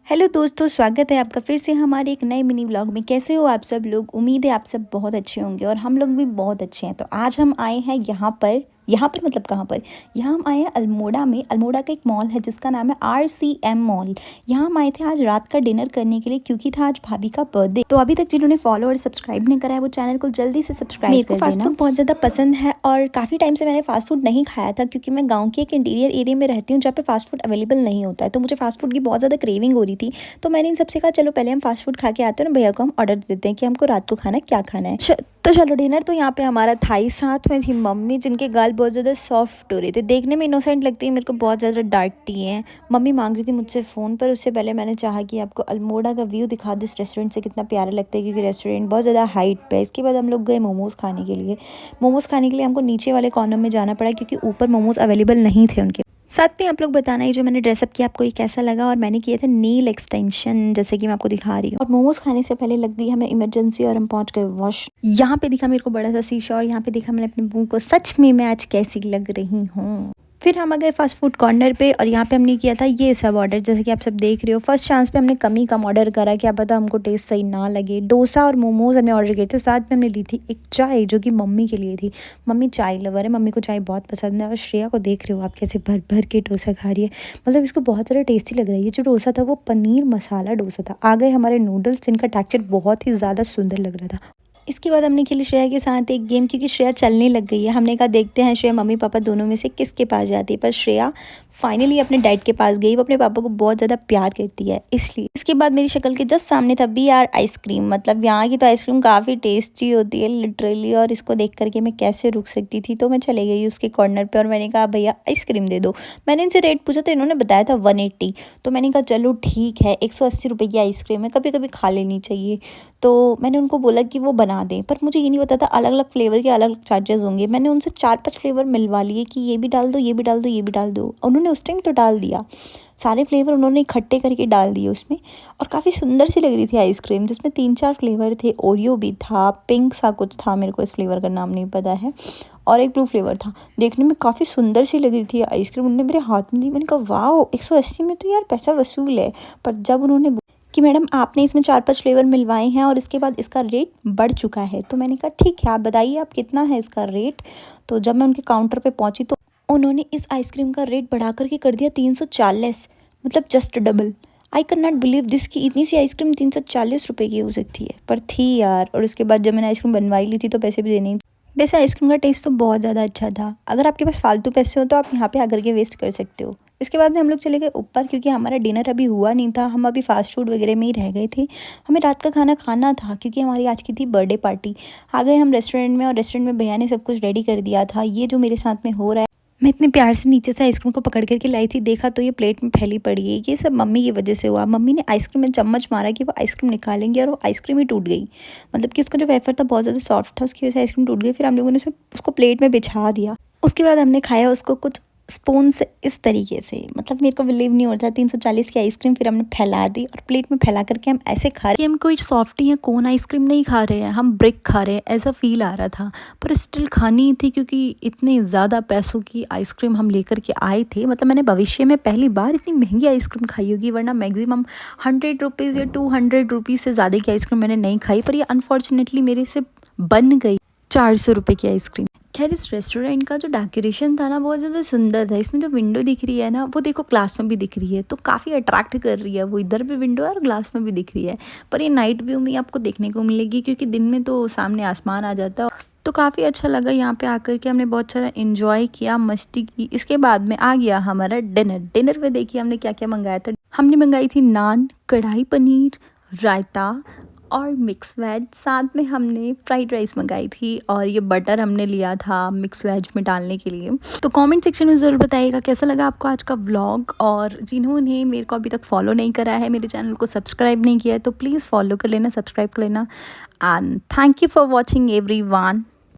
Hello दोस्तों, स्वागत है आपका फिर से हमारे एक नए मिनी व्लॉग में। कैसे हो आप सब लोग? उम्मीद है आप सब बहुत अच्छे होंगे और हम लोग भी बहुत अच्छे हैं। तो आज हम आए हैं यहाँ पर मतलब कहाँ पर? यहाँ हम आए हैं अल्मोड़ा में। अल्मोड़ा का एक मॉल है जिसका नाम है RCM मॉल। यहाँ हम आए थे आज रात का डिनर करने के लिए क्योंकि था आज भाभी का बर्थडे। तो अभी तक जिन्होंने फॉलो और सब्सक्राइब नहीं करा है वो चैनल को जल्दी से सब्सक्राइब कर देना। मेरे को फास्ट फूड बहुत ज़्यादा पसंद है और काफ़ी टाइम से मैंने फास्ट फूड नहीं खाया था क्योंकि मैं गाँव के एक इंटीरियर एरिया में रहती हूँ जहाँ पे फास्ट फूड अवेलेबल नहीं होता है। तो मुझे फास्ट फूड की बहुत ज़्यादा क्रेविंग हो रही थी। तो मैंने इन सबसे कहा चलो पहले हम फास्ट फूड खा के आते हैं ना, भैया को हम ऑर्डर देते हैं कि हमको रात को खाना है, क्या खाना है। तो चलो डिनर तो यहाँ पे हमारा था ही। साथ में थी मम्मी जिनके गाल बहुत ज़्यादा सॉफ्ट हो रहे थे, देखने में इनोसेंट लगती है, मेरे को बहुत ज़्यादा डांटती हैं। मम्मी मांग रही थी मुझसे फ़ोन पर। उससे पहले मैंने चाहा कि आपको अल्मोड़ा का व्यू दिखा दो इस रेस्टोरेंट से, कितना प्यारा लगता है क्योंकि रेस्टोरेंट बहुत ज़्यादा हाइट पे है। इसके बाद हम लोग गए मोमोज़ खाने के लिए। मोमोज़ खाने के लिए हमको नीचे वाले कॉर्नर में जाना पड़ा क्योंकि ऊपर मोमोज़ अवेलेबल नहीं थे उनके। साथ में आप लोग बताना ये जो मैंने ड्रेसअप किया आपको ये कैसा लगा। और मैंने किए थे नील एक्सटेंशन जैसे कि मैं आपको दिखा रही हूँ। और मोमोज खाने से पहले लग गई हमें इमरजेंसी और हम पहुंच गए वॉश। यहाँ पे दिखा मेरे को बड़ा सा शीशा और यहाँ पे देखा मैंने अपने मुंह को, सच में मैं आज कैसी लग रही हूँ। फिर हम आ गए फास्ट फूड कॉर्नर पे और यहाँ पे हमने किया था ये सब ऑर्डर जैसे कि आप सब देख रहे हो। फर्स्ट चांस पे हमने कम ही कम ऑर्डर करा, क्या पता हमको टेस्ट सही ना लगे। डोसा और मोमोज हमने ऑर्डर किए थे। साथ में हमने ली थी एक चाय जो कि मम्मी के लिए थी। मम्मी चाय लवर है, मम्मी को चाय बहुत पसंद है। और श्रेया को देख रहे हो आप कैसे भर भर के डोसा खा रही है, मतलब इसको बहुत ज़्यादा टेस्टी लग रहा है। ये जो डोसा था वो पनीर मसाला डोसा था। आ गए हमारे नूडल्स जिनका टेक्सचर बहुत ही ज़्यादा सुंदर लग रहा था। इसके बाद हमने खेली श्रेया के साथ एक गेम क्योंकि श्रेया चलने लग गई है। हमने कहा देखते हैं श्रेया मम्मी पापा दोनों में से किसके पास जाती है, पर श्रेया फाइनली अपने डैड के पास गई। वो अपने पापा को बहुत ज़्यादा प्यार करती है इसलिए। इसके बाद मेरी शक्ल के जस्ट सामने था BR आइसक्रीम। मतलब यहाँ की तो आइसक्रीम काफ़ी टेस्टी होती है लिटरली, और इसको देख करके मैं कैसे रुक सकती थी। तो मैं चले गई उसके कॉर्नर पे और मैंने कहा भैया आइसक्रीम दे दो। मैंने इनसे रेट पूछा तो इन्होंने बताया था 180। तो मैंने कहा चलो ठीक है, 180 रुपये की आइसक्रीम है, कभी कभी खा लेनी चाहिए। तो मैंने उनको बोला कि वो बना दें, पर मुझे ये नहीं पता था अलग अलग फ्लेवर के अलग अलग चार्जेस होंगे। मैंने उनसे 4-5 फ्लेवर मिलवा लिए कि ये भी डाल दो, ये भी डाल दो, ये भी डाल दो। उन्होंने उस टाइम तो डाल दिया, सारे फ्लेवर उन्होंने इकट्ठे करके डाल दिए उसमें। और काफ़ी सुंदर सी लग रही थी आइसक्रीम जिसमें 3-4 फ्लेवर थे। ओरियो भी था, पिंक सा कुछ था, मेरे को इस फ्लेवर का नाम नहीं पता है, और एक ब्लू फ्लेवर था। देखने में काफ़ी सुंदर सी लग रही थी आइसक्रीम। उन्होंने मेरे हाथ में दी, मैंने कहा वाह 180 में तो यार पैसा वसूल है। पर जब उन्होंने कि मैडम आपने इसमें 4-5 फ्लेवर मिलवाए हैं और इसके बाद इसका रेट बढ़ चुका है, तो मैंने कहा ठीक है आप बताइए आप कितना है इसका रेट। तो जब मैं उनके काउंटर पे पहुंची तो उन्होंने इस आइसक्रीम का रेट बढ़ा करके कर दिया 340, मतलब just double. I can not believe this कि इतनी सी आइसक्रीम 340 रुपये की हो सकती है, पर थी यार। और उसके बाद जब मैंने आइसक्रीम बनवाई ली थी तो पैसे भी देने ही थे। वैसे आइसक्रीम का टेस्ट तो बहुत ज़्यादा अच्छा था। अगर आपके पास फालतू पैसे हो तो आप यहाँ पे आकर के वेस्ट कर सकते हो। इसके बाद में हम लोग चले गए ऊपर क्योंकि हमारा डिनर अभी हुआ नहीं था, हम अभी फास्ट फूड वगैरह में ही रह गए थे। हमें रात का खाना खाना था क्योंकि हमारी आज की थी बर्थडे पार्टी। आ गए हम रेस्टोरेंट में और रेस्टोरेंट में भैया ने सब कुछ रेडी कर दिया था। ये जो मेरे साथ में हो रहा है, मैं इतने प्यार से नीचे से आइसक्रीम को पकड़ करके लाई थी, देखा तो ये प्लेट में फैली पड़ी है। ये सब मम्मी की वजह से हुआ। मम्मी ने आइसक्रीम में चम्मच मारा कि वो आइसक्रीम निकालेंगे और वो आइसक्रीम ही टूट गई। मतलब कि उसका जो वेफर था बहुत ज़्यादा सॉफ्ट था, उसकी वजह से आइसक्रीम टूट गई। फिर हम लोगों ने उसको प्लेट में बिछा दिया। उसके बाद हमने खाया उसको कुछ स्पून से इस तरीके से, मतलब मेरे को बिलीव नहीं होता। 340 की आइसक्रीम फिर हमने फैला दी और प्लेट में फैला करके हम ऐसे खा रहे, हम कोई सॉफ्टी या कोन आइसक्रीम नहीं खा रहे हैं, हम ब्रिक खा रहे हैं, ऐसा फील आ रहा था। पर स्टिल खानी ही थी क्योंकि इतने ज़्यादा पैसों की आइसक्रीम हम लेकर के आए थे। मतलब मैंने भविष्य में पहली बार इतनी महंगी आइसक्रीम खाई होगी, वरना मैक्सिमम 100 रुपीज़ या 200 रुपीज़ से ज़्यादा की आइसक्रीम मैंने नहीं खाई। पर ये अनफॉर्चुनेटली मेरे से बन गई 400 रुपये की आइसक्रीम। खैर इस रेस्टोरेंट का जो डेकोरेशन था ना बहुत ज़्यादा सुंदर था। इसमें जो विंडो दिख रही है ना वो देखो ग्लास में भी दिख रही है, तो काफ़ी अट्रैक्ट कर रही है। वो इधर भी विंडो है और ग्लास में भी दिख रही है। पर ये नाइट व्यू में आपको देखने को मिलेगी क्योंकि दिन में तो सामने आसमान आ जाता है। तो काफ़ी अच्छा लगा यहाँ पे आकर के, हमने बहुत सारा इन्जॉय किया, मस्ती की। इसके बाद में आ गया हमारा डिनर। डिनर में देखिए हमने क्या क्या मंगाया था। हमने मंगाई थी नान, कढ़ाई पनीर, रायता और मिक्स वेज। साथ में हमने फ्राइड राइस मंगाई थी और ये बटर हमने लिया था मिक्स वेज में डालने के लिए। तो कमेंट सेक्शन में ज़रूर बताइएगा कैसा लगा आपको आज का व्लॉग। और जिन्होंने मेरे को अभी तक फॉलो नहीं करा है, मेरे चैनल को सब्सक्राइब नहीं किया है, तो प्लीज़ फॉलो कर लेना, सब्सक्राइब कर लेना। And thank you for watching everyone.